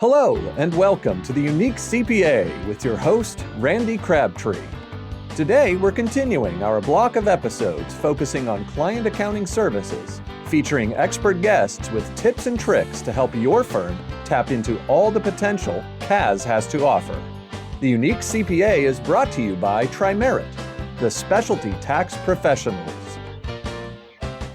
Hello, and welcome to the Unique CPA with your host, Randy Crabtree. Today, we're continuing our block of episodes focusing on client accounting services, featuring expert guests with tips and tricks to help your firm tap into all the potential CAS has to offer. The Unique CPA is brought to you by Trimerit, the specialty tax professionals.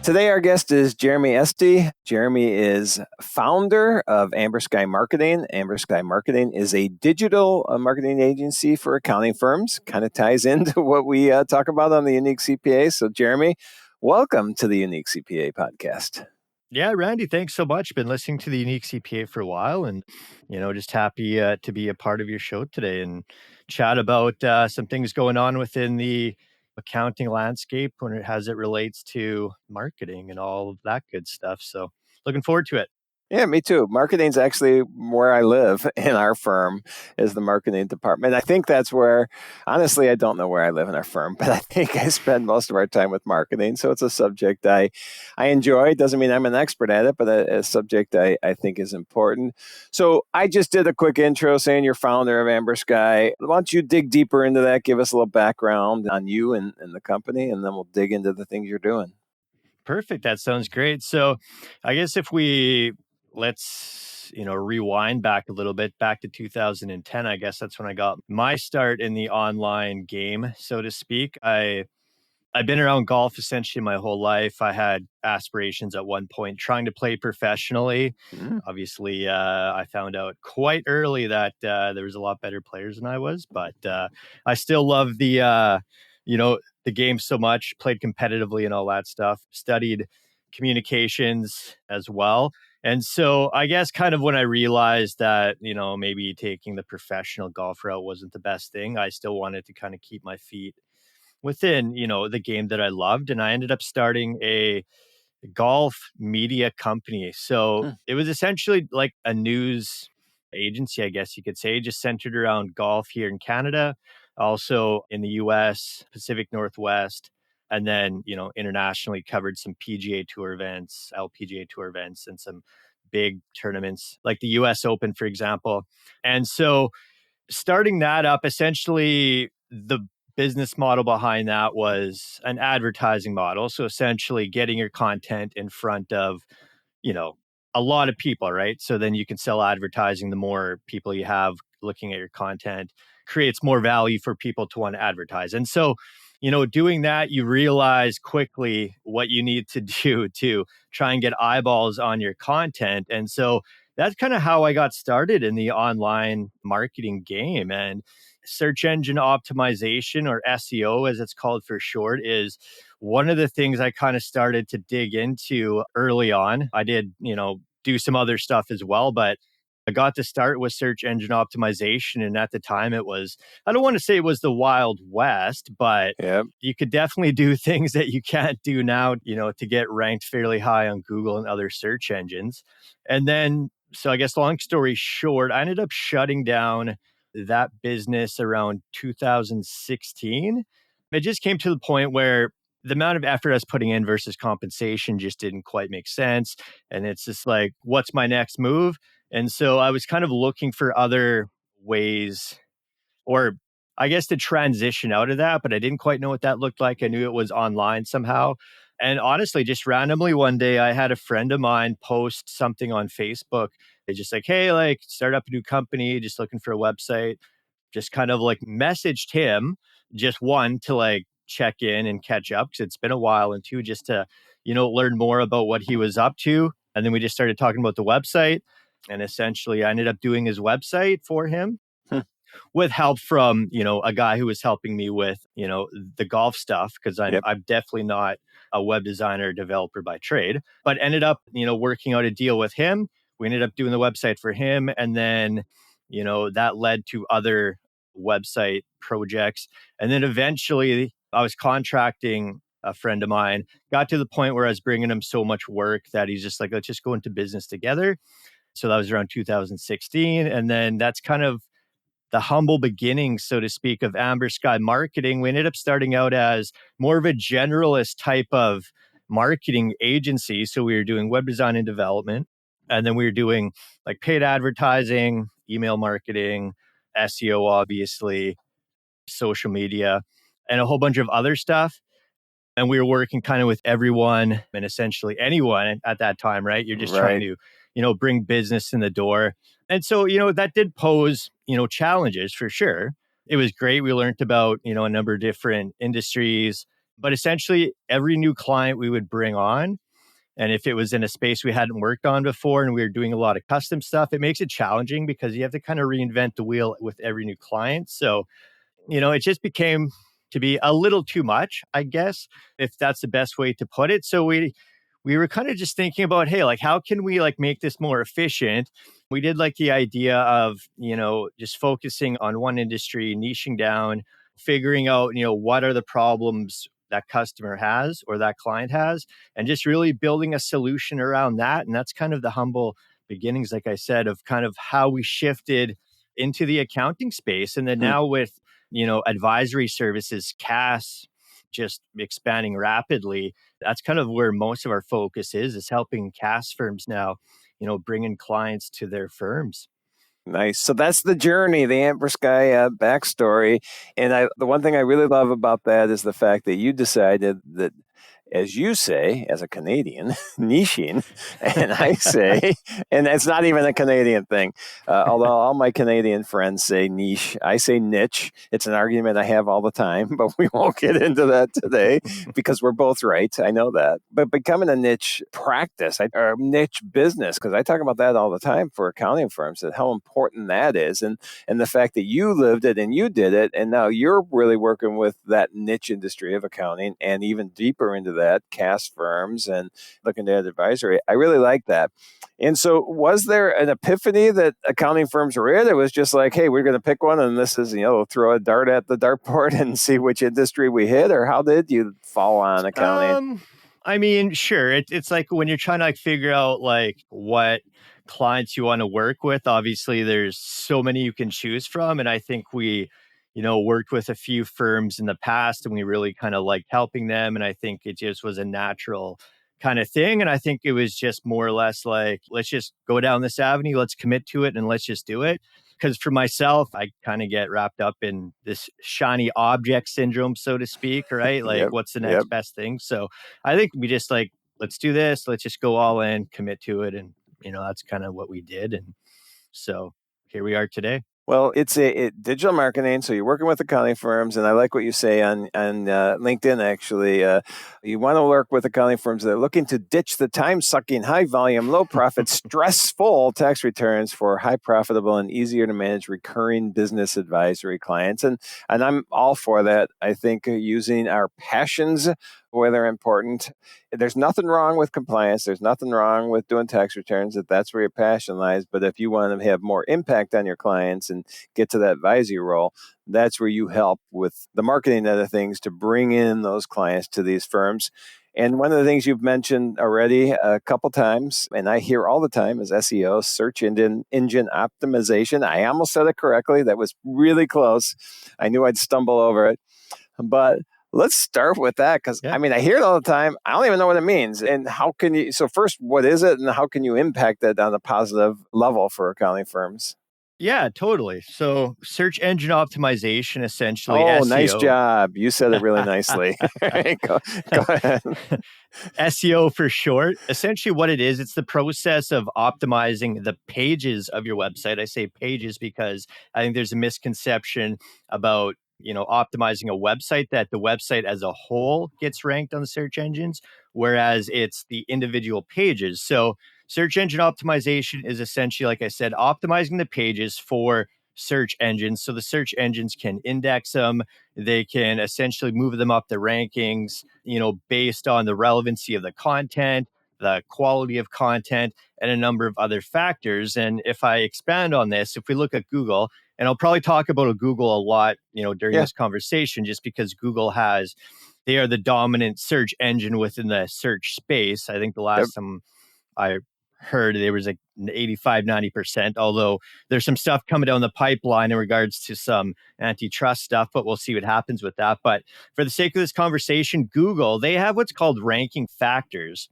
Today, our guest is Jeremy Esty. Jeremy is founder of Amber Sky Marketing. Amber Sky Marketing is a digital marketing agency for accounting firms. Kind of ties into what we talk about on the Unique CPA. So, Jeremy, welcome to the Unique CPA podcast. Yeah, Randy, thanks so much. Been listening to the Unique CPA for a while and, just happy to be a part of your show today and chat about some things going on within the accounting landscape as it relates to marketing and all of that good stuff. So looking forward to it. Yeah, me too. Marketing's actually where I live in our firm is the marketing department. I think that's where, honestly, I don't know where I live in our firm, but I think I spend most of our time with marketing. So it's a subject I enjoy. Doesn't mean I'm an expert at it, but a subject I think is important. So I just did a quick intro saying you're founder of Amber Sky. Why don't you dig deeper into that? Give us a little background on you and the company, and then we'll dig into the things you're doing. Perfect. That sounds great. So I guess if let's rewind back a little bit, back to 2010. I guess that's when I got my start in the online game, so to speak. I've been around golf essentially my whole life. I had aspirations at one point trying to play professionally. Obviously, I found out quite early that there was a lot better players than I was, but I still love the game so much, played competitively and all that stuff, studied communications as well. And so I guess kind of when I realized that, maybe taking the professional golf route wasn't the best thing, I still wanted to kind of keep my feet within, the game that I loved. And I ended up starting a golf media company. So it was essentially like a news agency, I guess you could say, just centered around golf here in Canada, also in the US, Pacific Northwest. And then, internationally covered some PGA Tour events, LPGA Tour events, and some big tournaments like the US Open, for example. And so starting that up, essentially the business model behind that was an advertising model. So essentially getting your content in front of, a lot of people, right? So then you can sell advertising. The more people you have looking at your content creates more value for people to want to advertise. And so, doing that, you realize quickly what you need to do to try and get eyeballs on your content. And so that's kind of how I got started in the online marketing game. And search engine optimization, or SEO as it's called for short, is one of the things I kind of started to dig into early on. I did, do some other stuff as well, but I got to start with search engine optimization. And at the time it was, I don't want to say it was the Wild West, but you could definitely do things that you can't do now, to get ranked fairly high on Google and other search engines. And then, so I guess long story short, I ended up shutting down that business around 2016. It just came to the point where the amount of effort I was putting in versus compensation just didn't quite make sense. And it's just like, what's my next move? And so I was kind of looking for other ways, or I guess to transition out of that, but I didn't quite know what that looked like. I knew it was online somehow. And honestly, just randomly one day, I had a friend of mine post something on Facebook. They just like, hey, like start up a new company, just looking for a website. Just kind of like messaged him, just one, to like check in and catch up because it's been a while, and two, just to, learn more about what he was up to. And then we just started talking about the website. And essentially, I ended up doing his website for him with help from, a guy who was helping me with, the golf stuff, because I'm definitely not a web designer or developer by trade, but ended up, working out a deal with him. We ended up doing the website for him. And then, that led to other website projects. And then eventually I was contracting a friend of mine, got to the point where I was bringing him so much work that he's just like, let's just go into business together. So that was around 2016. And then that's kind of the humble beginnings, so to speak, of Amber Sky Marketing. We ended up starting out as more of a generalist type of marketing agency. So we were doing web design and development. And then we were doing like paid advertising, email marketing, SEO, obviously, social media, and a whole bunch of other stuff. And we were working kind of with everyone and essentially anyone at that time, right? You're just trying Right. to, bring business in the door. And so, that did pose, challenges for sure. It was great. We learned about, a number of different industries, but essentially every new client we would bring on, and if it was in a space we hadn't worked on before and we were doing a lot of custom stuff, it makes it challenging because you have to kind of reinvent the wheel with every new client. So it just became to be a little too much, I guess, if that's the best way to put it. So we were kind of just thinking about, hey, like how can we like make this more efficient? We did like the idea of, just focusing on one industry, niching down, figuring out, what are the problems that customer has or that client has, and just really building a solution around that. And that's kind of the humble beginnings, like I said, of kind of how we shifted into the accounting space. And then now with advisory services, CAS just expanding rapidly. That's kind of where most of our focus is helping CAS firms now, bring in clients to their firms. Nice. So that's the journey, the Amber Sky backstory. And the one thing I really love about that is the fact that you decided that, as you say, as a Canadian, niching, and I say, and it's not even a Canadian thing, although all my Canadian friends say niche, I say niche. It's an argument I have all the time, but we won't get into that today because we're both right. I know that. But becoming a niche practice or niche business, because I talk about that all the time for accounting firms, and how important that is. And the fact that you lived it and you did it, and now you're really working with that niche industry of accounting and even deeper into that, CAS firms and looking at advisory. I really like that. And so was there an epiphany that accounting firms were in? It was just like, hey, we're going to pick one and this is, throw a dart at the dartboard and see which industry we hit? Or how did you fall on accounting? I mean, sure. It's like when you're trying to like figure out like what clients you want to work with, obviously there's so many you can choose from. And I think we, worked with a few firms in the past and we really kind of liked helping them. And I think it just was a natural kind of thing. And I think it was just more or less like, let's just go down this avenue, let's commit to it and let's just do it. Because for myself, I kind of get wrapped up in this shiny object syndrome, so to speak, right? Like, Yep. what's the next best thing? So I think we just like, let's do this. Let's just go all in, commit to it. And, that's kind of what we did. And so here we are today. Well, it's digital marketing, so you're working with accounting firms, and I like what you say on LinkedIn, actually. You want to work with accounting firms that are looking to ditch the time-sucking, high-volume, low-profit, stressful tax returns for high-profitable and easier-to-manage recurring business advisory clients. And I'm all for that. I think using our passions where they're important. There's nothing wrong with compliance. There's nothing wrong with doing tax returns if that's where your passion lies. But if you want to have more impact on your clients and get to that advisory role, that's where you help with the marketing of the things to bring in those clients to these firms. And one of the things you've mentioned already a couple times, and I hear all the time, is SEO, search engine optimization. I almost said it correctly. That was really close. I knew I'd stumble over it. But let's start with that because, I mean, I hear it all the time. I don't even know what it means. And how can you, so first, what is it and how can you impact it on a positive level for accounting firms? Yeah, totally. So search engine optimization, essentially Oh, SEO. nice job. You said it really nicely. go ahead. SEO for short. Essentially what it is, it's the process of optimizing the pages of your website. I say pages because I think there's a misconception about optimizing a website, that the website as a whole gets ranked on the search engines, whereas it's the individual pages. So search engine optimization is essentially, like I said, optimizing the pages for search engines. So the search engines can index them. They can essentially move them up the rankings, based on the relevancy of the content, the quality of content, and a number of other factors. And if I expand on this, if we look at Google, and I'll probably talk about Google a lot, during this conversation, just because they are the dominant search engine within the search space. I think the last time I heard there was like 85, 90%, although there's some stuff coming down the pipeline in regards to some antitrust stuff, but we'll see what happens with that. But for the sake of this conversation, Google, they have what's called ranking factors.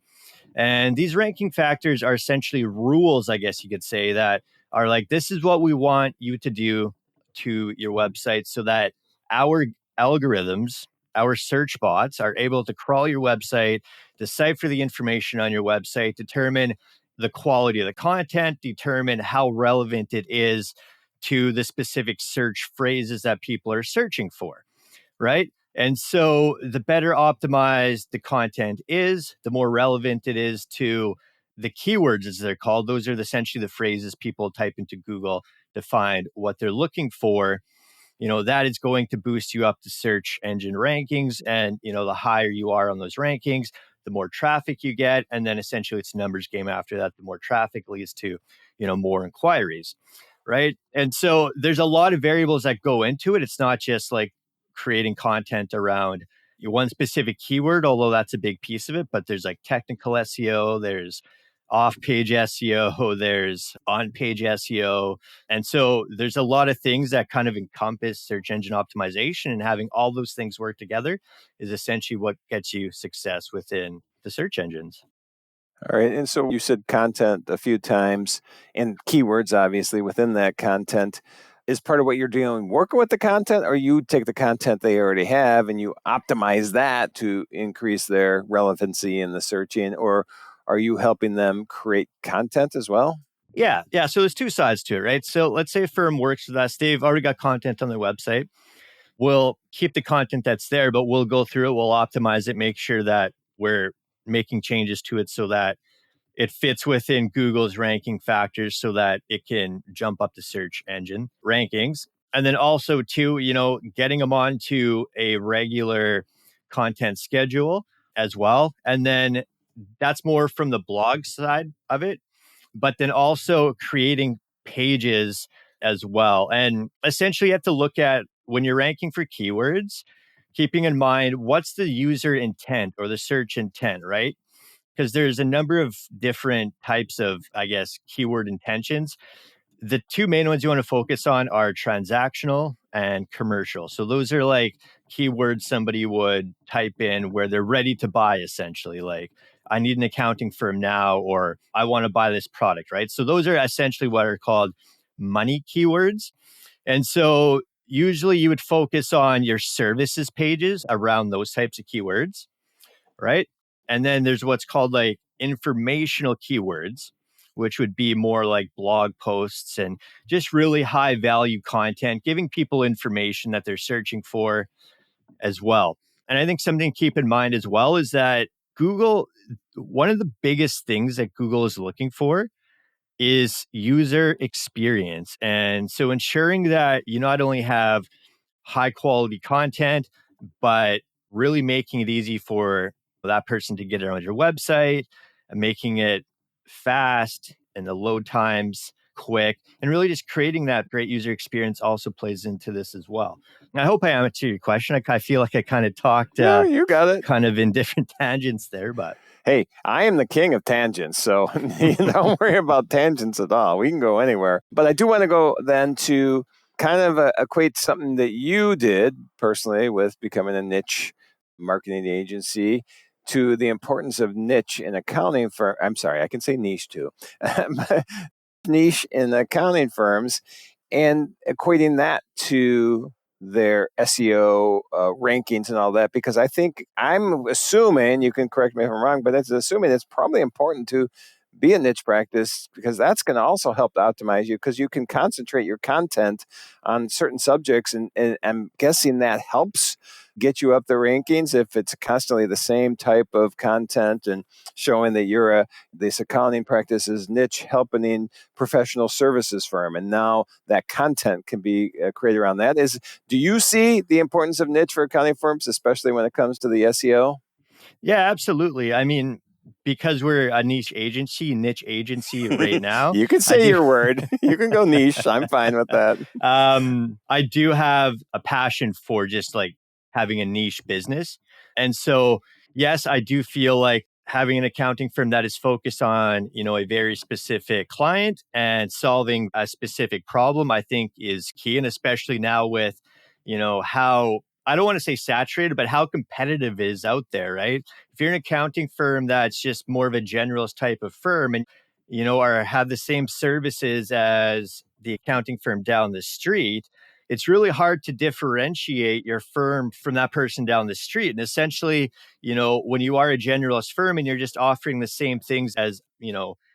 And these ranking factors are essentially rules, I guess you could say, that are like, this is what we want you to do to your website so that our algorithms, our search bots are able to crawl your website, decipher the information on your website, determine the quality of the content, determine how relevant it is to the specific search phrases that people are searching for, right? And so the better optimized the content is, the more relevant it is to the keywords, as they're called. Those are essentially the phrases people type into Google to find what they're looking for. That is going to boost you up the search engine rankings. And, the higher you are on those rankings, the more traffic you get. And then essentially it's a numbers game after that. The more traffic leads to, more inquiries. Right. And so there's a lot of variables that go into it. It's not just like creating content around one specific keyword, although that's a big piece of it. But there's like technical SEO, there's off-page SEO, there's on-page SEO. And so there's a lot of things that kind of encompass search engine optimization, and having all those things work together is essentially what gets you success within the search engines. All right. And so you said content a few times, and keywords, obviously, within that content. Is part of what you're doing working with the content, or you take the content they already have and you optimize that to increase their relevancy in the searching, or are you helping them create content as well? Yeah. So there's two sides to it, right? So let's say a firm works with us. They've already got content on their website. We'll keep the content that's there, but we'll go through it. We'll optimize it, make sure that we're making changes to it so that it fits within Google's ranking factors so that it can jump up the search engine rankings. And then also too, getting them onto a regular content schedule as well. And then that's more from the blog side of it, but then also creating pages as well. And essentially you have to look at, when you're ranking for keywords, keeping in mind what's the user intent or the search intent, right? Because there's a number of different types of, I guess, keyword intentions. The two main ones you want to focus on are transactional and commercial. So those are like keywords somebody would type in where they're ready to buy, essentially. Like, I need an accounting firm now, or I want to buy this product, right? So those are essentially what are called money keywords. And so usually you would focus on your services pages around those types of keywords, right? And then there's what's called like informational keywords, which would be more like blog posts and just really high value content, giving people information that they're searching for as well. And I think something to keep in mind as well is that Google, one of the biggest things that Google is looking for is user experience. And so ensuring that you not only have high quality content, but really making it easy for that person to get it on your website and making it fast and the load times quick, and really just creating that great user experience also plays into this as well. And I hope I answered your question. I feel like I kind of talked No, you got it. kind of in different tangents there, but Hey, I am the king of tangents, so don't worry about tangents at all. We can go anywhere. But I do want to go then to kind of equate something that you did personally with becoming a niche marketing agency to the importance of niche in accounting firm. I'm sorry, I can say niche too. Niche in accounting firms, and equating that to their SEO rankings and all that, because I think I'm assuming, you can correct me if I'm wrong, but it's assuming it's probably important to be a niche practice, because that's going to also help to optimize you, because you can concentrate your content on certain subjects, and I'm guessing that helps get you up the rankings if it's constantly the same type of content and showing that you're this accounting practice is niche helping professional services firm, and now that content can be created around that. Do you see the importance of niche for accounting firms, especially when it comes to the SEO? yeah, absolutely. I mean, because we're a niche agency right now. You can say your word. You can go niche. I'm fine with that. I do have a passion for just like having a niche business. And so, yes, I do feel like having an accounting firm that is focused on, a very specific client and solving a specific problem, I think is key. And especially now with, how I don't want to say saturated, but how competitive it is out there, right? If you're an accounting firm that's just more of a generalist type of firm and, or have the same services as the accounting firm down the street, it's really hard to differentiate your firm from that person down the street. And essentially, when you are a generalist firm and you're just offering the same things as,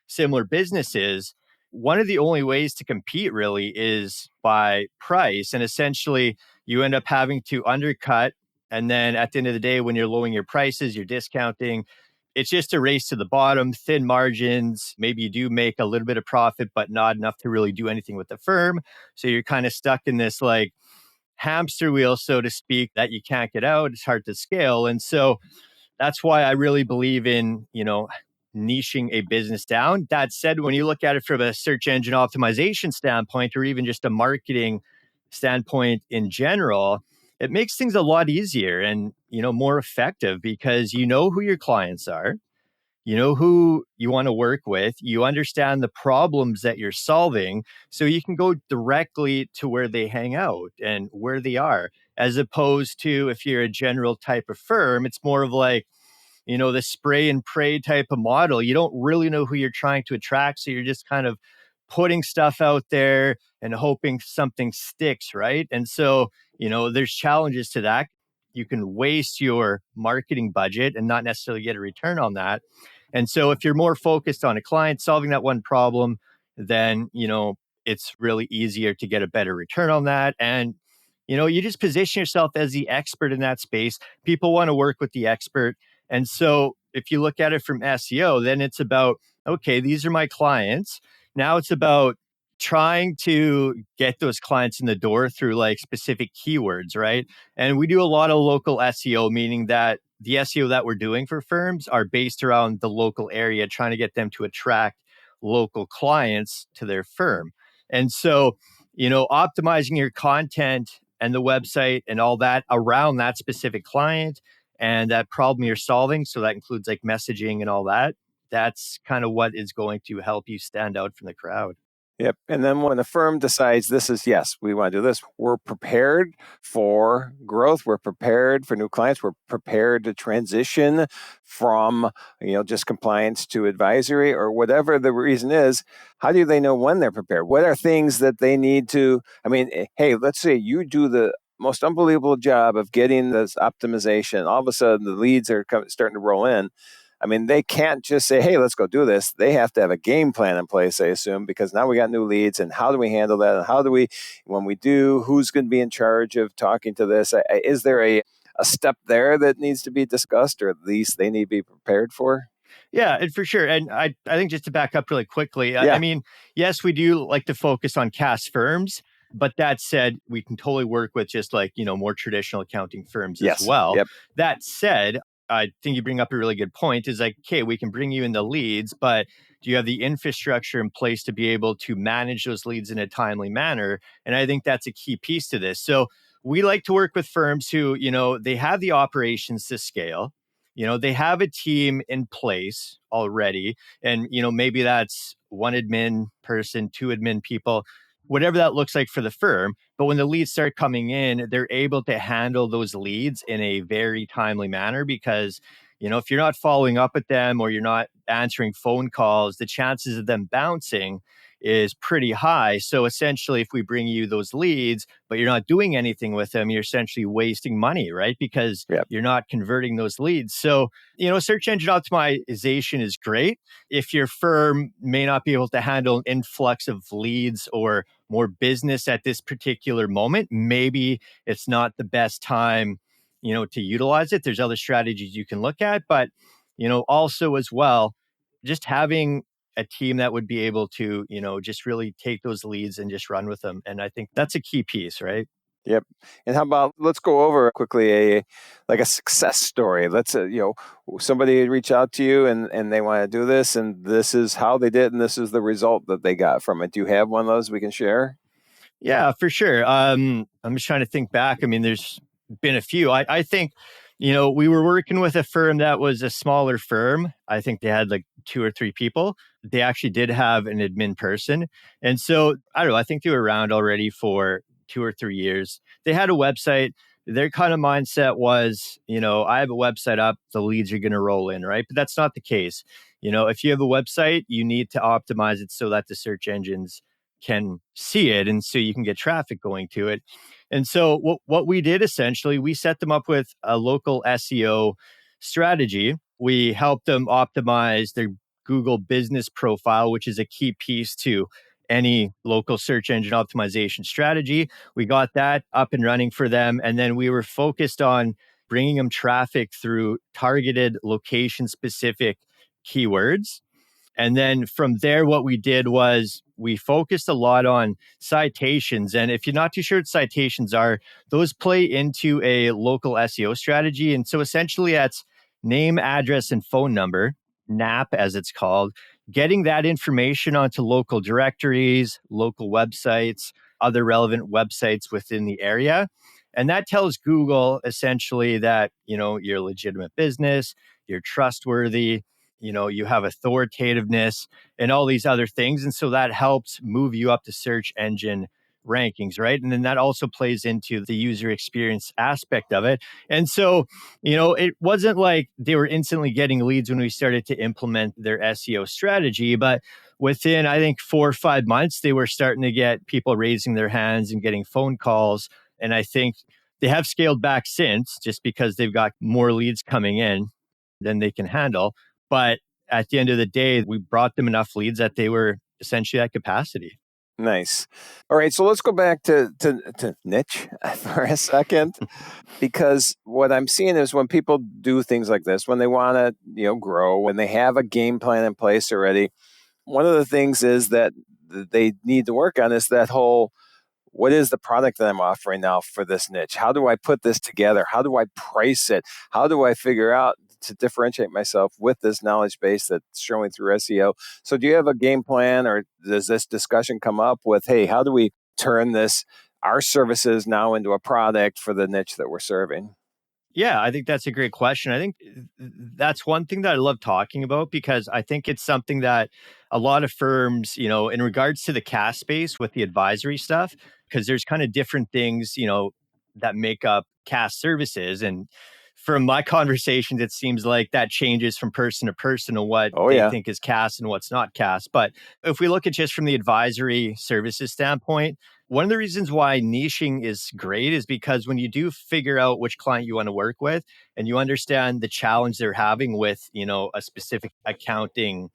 similar businesses, one of the only ways to compete really is by price. And essentially, you end up having to undercut. And then at the end of the day, when you're lowering your prices, you're discounting. It's just a race to the bottom, thin margins. Maybe you do make a little bit of profit, but not enough to really do anything with the firm. So you're kind of stuck in this like hamster wheel, so to speak, that you can't get out. It's hard to scale. And so that's why I really believe in, niching a business down. That said, when you look at it from a search engine optimization standpoint, or even just a marketing standpoint in general, it makes things a lot easier and, more effective because you know who your clients are, you know who you want to work with, you understand the problems that you're solving, so you can go directly to where they hang out and where they are, as opposed to if you're a general type of firm, it's more of like, the spray and pray type of model. You don't really know who you're trying to attract. So you're just kind of putting stuff out there and hoping something sticks, right? And so, there's challenges to that. You can waste your marketing budget and not necessarily get a return on that. And so if you're more focused on a client solving that one problem, then, it's really easier to get a better return on that. And, you just position yourself as the expert in that space. People want to work with the expert. And so if you look at it from SEO, then it's about, okay, these are my clients. Now it's about trying to get those clients in the door through like specific keywords, right? And we do a lot of local SEO, meaning that the SEO that we're doing for firms are based around the local area, trying to get them to attract local clients to their firm. And so, optimizing your content and the website and all that around that specific client and that problem you're solving. So that includes like messaging and all that. That's kind of what is going to help you stand out from the crowd. Yep. And then when a firm decides yes, we want to do this, we're prepared for growth. We're prepared for new clients. We're prepared to transition from, just compliance to advisory or whatever the reason is. How do they know when they're prepared? What are things that they need to, hey, let's say you do the most unbelievable job of getting this optimization. All of a sudden the leads are starting to roll in. They can't just say, hey, let's go do this. They have to have a game plan in place, I assume, because now we got new leads. And how do we handle that? And how do we, when we do, who's going to be in charge of talking to this? Is there a step there that needs to be discussed, or at least they need to be prepared for? Yeah, and for sure. And I think just to back up really quickly, Yeah. Yes, we do like to focus on CAS firms. But that said, we can totally work with just like, more traditional accounting firms as well. Yep. That said, I think you bring up a really good point is like, okay, we can bring you in the leads, but do you have the infrastructure in place to be able to manage those leads in a timely manner? And I think that's a key piece to this. So we like to work with firms who, they have the operations to scale. They have a team in place already. And, maybe that's one admin person, two admin people, whatever that looks like for the firm. But when the leads start coming in, they're able to handle those leads in a very timely manner because, if you're not following up with them or you're not answering phone calls, the chances of them bouncing is pretty high. So essentially, if we bring you those leads, but you're not doing anything with them, you're essentially wasting money, right? Because you're not converting those leads. So, search engine optimization is great. If your firm may not be able to handle an influx of leads or more business at this particular moment, maybe it's not the best time, to utilize it. There's other strategies you can look at, but, also as well, just having a team that would be able to, just really take those leads and just run with them. And I think that's a key piece, right? Yep. And how about, let's go over quickly a success story. Let's, somebody reach out to you and they want to do this, and this is how they did, and this is the result that they got from it. Do you have one of those we can share? Yeah, for sure. I'm just trying to think back. There's been a few. I think, we were working with a firm that was a smaller firm. I think they had like 2 or 3 people. They actually did have an admin person. And so, I don't know, I think they were around already for 2 or 3 years. They had a website, their kind of mindset was, I have a website up, the leads are going to roll in, right? But that's not the case. If you have a website, you need to optimize it so that the search engines can see it and so you can get traffic going to it. And so what we did essentially, we set them up with a local SEO strategy. We helped them optimize their Google business profile, which is a key piece to any local search engine optimization strategy. We got that up and running for them. And then we were focused on bringing them traffic through targeted location specific keywords. And then from there, what we did was we focused a lot on citations. And if you're not too sure what citations are, those play into a local SEO strategy. And so essentially that's name, address, and phone number, NAP as it's called, getting that information onto local directories, local websites, other relevant websites within the area. And that tells Google essentially that, you're a legitimate business, you're trustworthy, you have authoritativeness and all these other things. And so that helps move you up the search engine rankings, right? And then that also plays into the user experience aspect of it. And so, it wasn't like they were instantly getting leads when we started to implement their SEO strategy, but within, I think, 4 or 5 months, they were starting to get people raising their hands and getting phone calls. And I think they have scaled back since just because they've got more leads coming in than they can handle. But at the end of the day, we brought them enough leads that they were essentially at capacity. Nice. All right, so let's go back to niche for a second, because what I'm seeing is when people do things like this, when they want to grow, when they have a game plan in place already, one of the things is that they need to work on is that whole, what is the product that I'm offering now for this niche? How do I put this together? How do I price it? How do I figure out to differentiate myself with this knowledge base that's showing through SEO? So do you have a game plan, or does this discussion come up with, hey, how do we turn our services now into a product for the niche that we're serving? Yeah, I think that's a great question. I think that's one thing that I love talking about because I think it's something that a lot of firms, in regards to the CAS space with the advisory stuff, because there's kind of different things, that make up CAS services. And from my conversations, it seems like that changes from person to person on what they think is CAS and what's not CAS. But if we look at just from the advisory services standpoint, one of the reasons why niching is great is because when you do figure out which client you want to work with and you understand the challenge they're having with, a specific accounting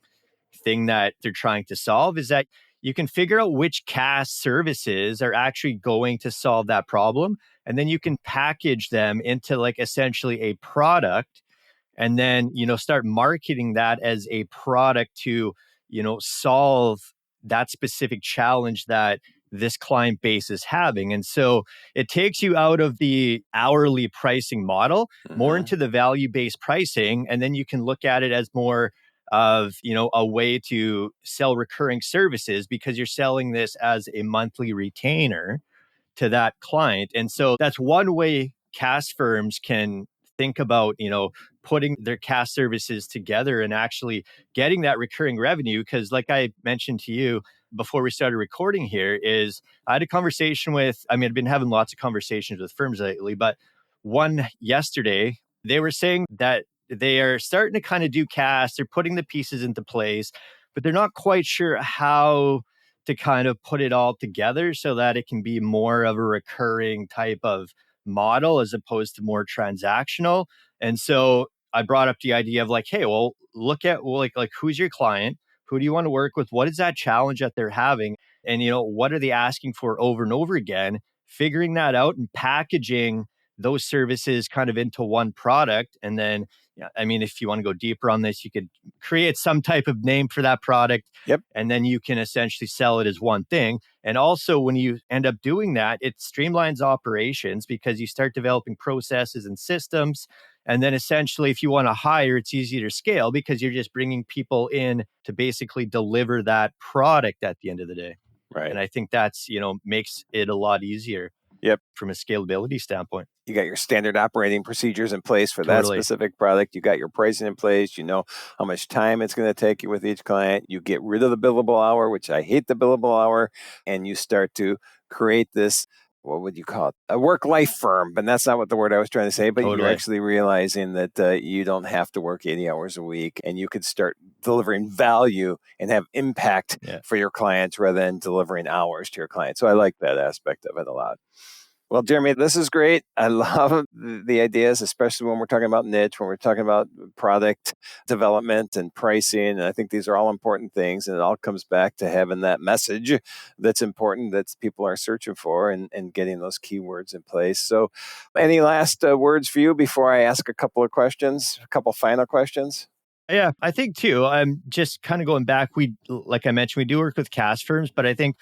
thing that they're trying to solve, is that you can figure out which CAS services are actually going to solve that problem. And then you can package them into like essentially a product and then, start marketing that as a product to, solve that specific challenge that this client base is having. And so it takes you out of the hourly pricing model, more into the value-based pricing. And then you can look at it as more of, a way to sell recurring services because you're selling this as a monthly retainer to that client. And so that's one way CAS firms can think about, putting their CAS services together and actually getting that recurring revenue. Because like I mentioned to you before we started recording here, is I had a conversation with, I've been having lots of conversations with firms lately, but one yesterday, they were saying that they are starting to kind of do CAS, they're putting the pieces into place, but they're not quite sure how to kind of put it all together so that it can be more of a recurring type of model as opposed to more transactional. And so I brought up the idea of like, hey, well, look at like who's your client? Who do you want to work with? What is that challenge that they're having? And what are they asking for over and over again? Figuring that out and packaging those services kind of into one product. And then, if you want to go deeper on this, you could create some type of name for that product. Yep. And then you can essentially sell it as one thing. And also when you end up doing that, it streamlines operations because you start developing processes and systems. And then essentially, if you want to hire, it's easier to scale because you're just bringing people in to basically deliver that product at the end of the day. Right. And I think that's, makes it a lot easier. Yep. From a scalability standpoint. You got your standard operating procedures in place for that specific product. You got your pricing in place. You know how much time it's going to take you with each client. You get rid of the billable hour, which I hate the billable hour, and you start to create this what would you call it? A work-life firm, but that's not what the word I was trying to say. But Totally. you're actually realizing that you don't have to work 80 hours a week, and you could start delivering value and have impact for your clients rather than delivering hours to your clients. So I like that aspect of it a lot. Well, Jeremy, this is great. I love the ideas, especially when we're talking about niche, when we're talking about product development and pricing. And I think these are all important things. And it all comes back to having that message that's important that people are searching for and getting those keywords in place. So any last words for you before I ask a couple of questions, a couple final questions? Yeah, I think too. I'm just kind of going back. Like I mentioned, we do work with CAS firms, but I think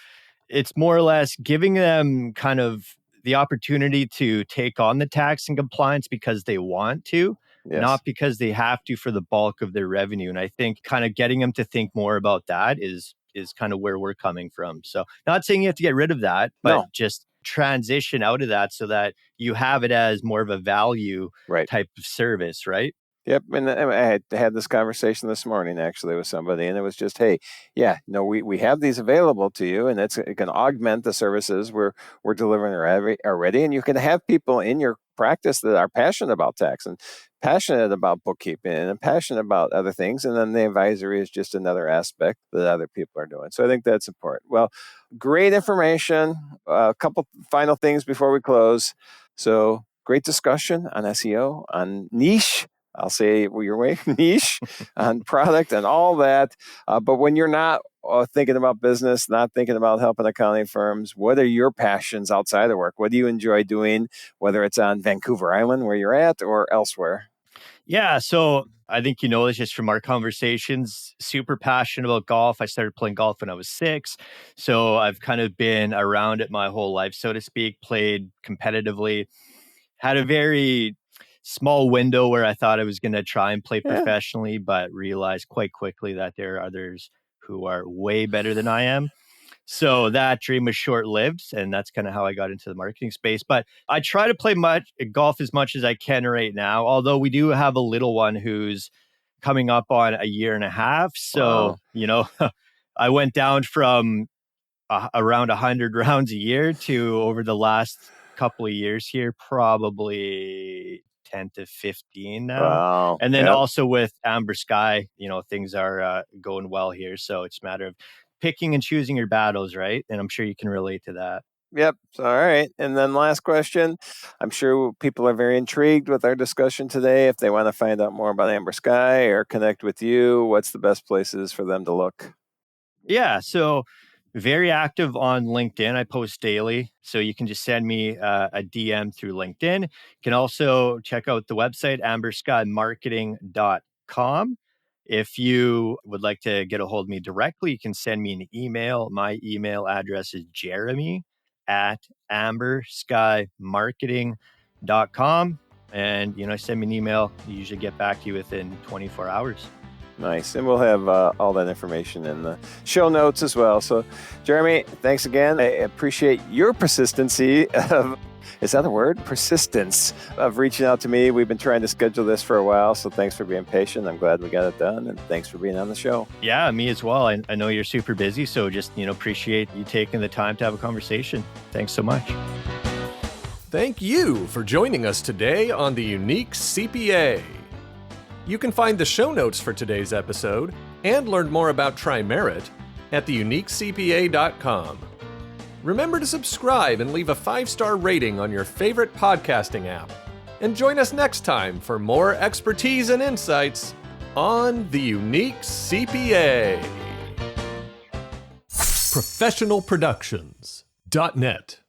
it's more or less giving them kind of the opportunity to take on the tax and compliance because they want to, not because they have to for the bulk of their revenue. And I think kind of getting them to think more about that is kind of where we're coming from. So not saying you have to get rid of that, but just transition out of that so that you have it as more of a value type of service, right? Yep. And I had this conversation this morning actually with somebody, and it was just, hey, we have these available to you, and it can augment the services we're delivering already. And you can have people in your practice that are passionate about tax and passionate about bookkeeping and passionate about other things. And then the advisory is just another aspect that other people are doing. So I think that's important. Well, great information. A couple final things before we close. So great discussion on SEO, on niche. I'll say your way, niche, on product and all that. But when you're not thinking about business, not thinking about helping accounting firms, what are your passions outside of work? What do you enjoy doing, whether it's on Vancouver Island where you're at or elsewhere? Yeah, so I think you know this just from our conversations, super passionate about golf. I started playing golf when I was 6. So I've kind of been around it my whole life, so to speak, played competitively, had a very small window where I thought I was going to try and play professionally, but realized quite quickly that there are others who are way better than I am. So that dream was short-lived, and that's kind of how I got into the marketing space. But I try to play golf as much as I can right now, although we do have a little one who's coming up on a year and a half. So, I went down from around 100 rounds a year to over the last couple of years here, probably 10 to 15 now. Wow. And then also with Amber Sky, things are going well here. So it's a matter of picking and choosing your battles, right? And I'm sure you can relate to that. Yep. All right. And then last question. I'm sure people are very intrigued with our discussion today. If they want to find out more about Amber Sky or connect with you, what's the best places for them to look? Yeah. So very active on LinkedIn. I post daily. So you can just send me a DM through LinkedIn. You can also check out the website, amberskymarketing.com. If you would like to get a hold of me directly, you can send me an email. My email address is jeremy@amberskymarketing.com. And, send me an email. I usually get back to you within 24 hours. Nice. And we'll have all that information in the show notes as well. So, Jeremy, thanks again. I appreciate your persistency of, is that a word? Persistence of reaching out to me. We've been trying to schedule this for a while. So thanks for being patient. I'm glad we got it done. And thanks for being on the show. Yeah, me as well. I know you're super busy. So just, appreciate you taking the time to have a conversation. Thanks so much. Thank you for joining us today on the Unique CPA. You can find the show notes for today's episode and learn more about TriMerit at theuniquecpa.com. Remember to subscribe and leave a 5-star rating on your favorite podcasting app. And join us next time for more expertise and insights on the Unique CPA. Professionalproductions.net